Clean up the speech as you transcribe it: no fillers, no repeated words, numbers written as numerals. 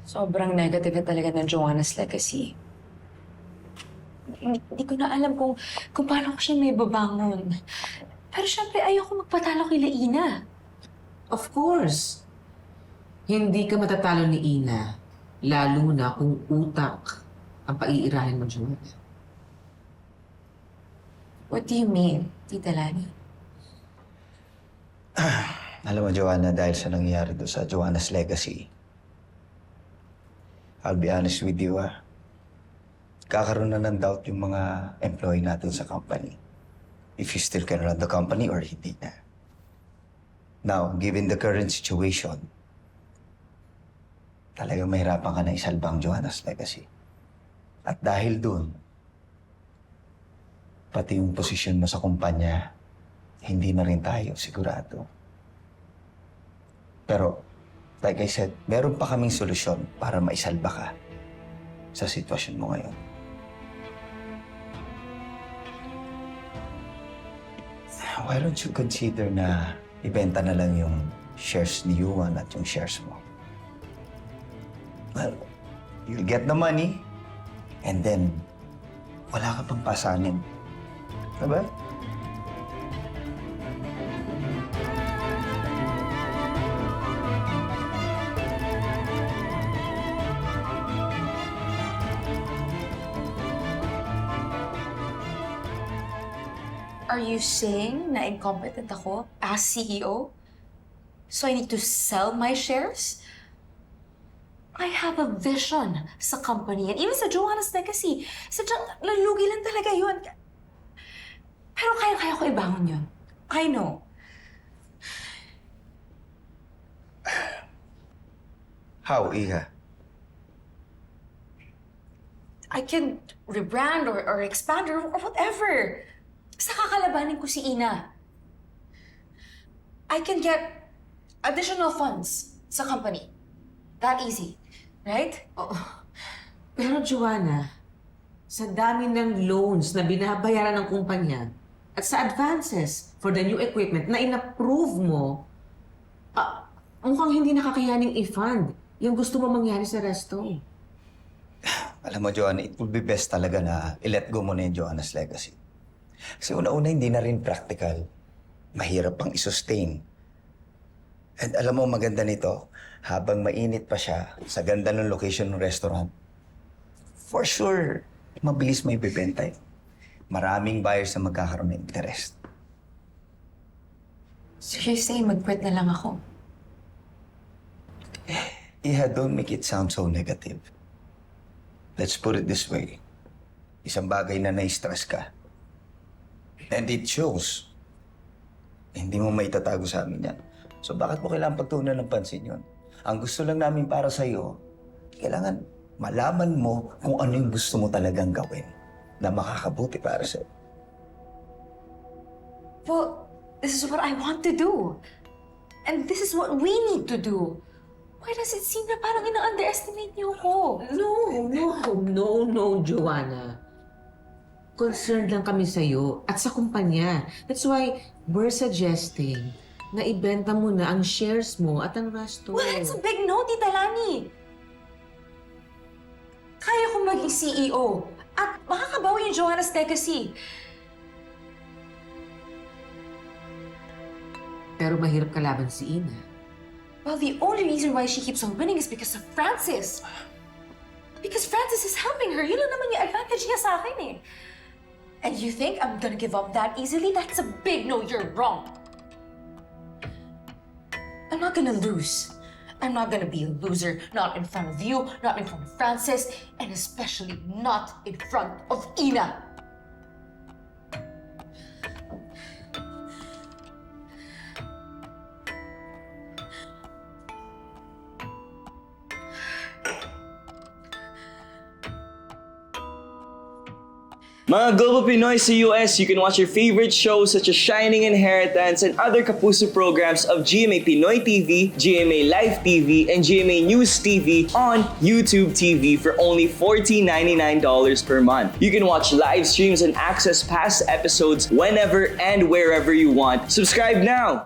Sobrang negative na talaga ng Joanna's legacy. Hindi ko na alam kung paano ko siya may babangon. Pero syempre, ayoko magpatalo kay Ina. Of course. Hindi ka matatalo ni Ina, lalo na kung utak ang paiirahin mo, Joanna. What do you mean, Tita Lani? Alam mo, Joanna, dahil sa nangyayari doon sa Joanna's legacy, I'll be honest with you, kakaroon na ng doubt yung mga employee natin sa company. If you still can run the company or hindi na. Now, given the current situation, talagang mahirapan ka na isalba ang Joanna's legacy. At dahil doon, pati yung posisyon mo sa kumpanya, hindi na rin tayo sigurado. Pero, like I said, meron pa kaming solusyon para maisalba ka sa sitwasyon mo ngayon. Why don't you consider na ibenta na lang yung shares ni Yuan at yung shares mo? Well, you'll get the money and then wala ka pang pasanin. Diba? Are you saying na incompetent ako as CEO? So I need to sell my shares? I have a vision sa company and even sa Joanna's legacy. Sadyang lalugi lang talaga yun. Pero kaya ko ibangon yun. I know. How, Iha? I can rebrand or expand or whatever. Basta kakalabanin ko si Ina. I can get additional funds sa company. That easy. Right? Oo. Pero Joanna, sa dami ng loans na binabayaran ng kumpanya at sa advances for the new equipment na in-approve mo, mukhang hindi nakakayaning i-fund yung gusto mo mangyari sa resto. Alam mo, Joanna, it would be best talaga na i-let go mo na yung Joanna's legacy. Kasi una-una, hindi na rin practical. Mahirap pang i-sustain. And alam mo, maganda nito, habang mainit pa siya sa ganda ng location ng restaurant, for sure, mabilis may bibenta yun. Maraming buyers na magkakaroon ng interest. So you're saying mag-quit na lang ako? Iha, don't make it sound so negative. Let's put it this way. Isang bagay na na-stress ka. And it shows. Hindi mo maitatago sa amin yan. So bakit mo kailangan pagtuunan ng pansin yun? Ang gusto lang namin para sa'yo, kailangan malaman mo kung ano yung gusto mo talagang gawin na makakabuti para sa'yo. Well, this is what I want to do. And this is what we need to do. Why does it seem na parang ina-underestimate niyo ako? No, Joanna. Concerned lang kami sa'yo at sa kumpanya. That's why we're suggesting na ibenta mo na ang shares mo at ang resto. Well, it's a big no, Tita Lani. Kaya kong maging CEO at makakabawi yung Joanna's legacy. Pero mahirap kalaban si Ina. Well, the only reason why she keeps on winning is because of Francis. Because Francis is helping her. Yun lang naman yung advantage niya sa akin eh. And you think I'm gonna give up that easily? That's a big no, you're wrong. I'm not gonna lose. I'm not gonna be a loser, not in front of you, not in front of Francis, and especially not in front of Ina. Mga Global Pinoy sa US, you can watch your favorite shows such as Shining Inheritance and other Kapuso programs of GMA Pinoy TV, GMA Live TV, and GMA News TV on YouTube TV for only $14.99 per month. You can watch live streams and access past episodes whenever and wherever you want. Subscribe now!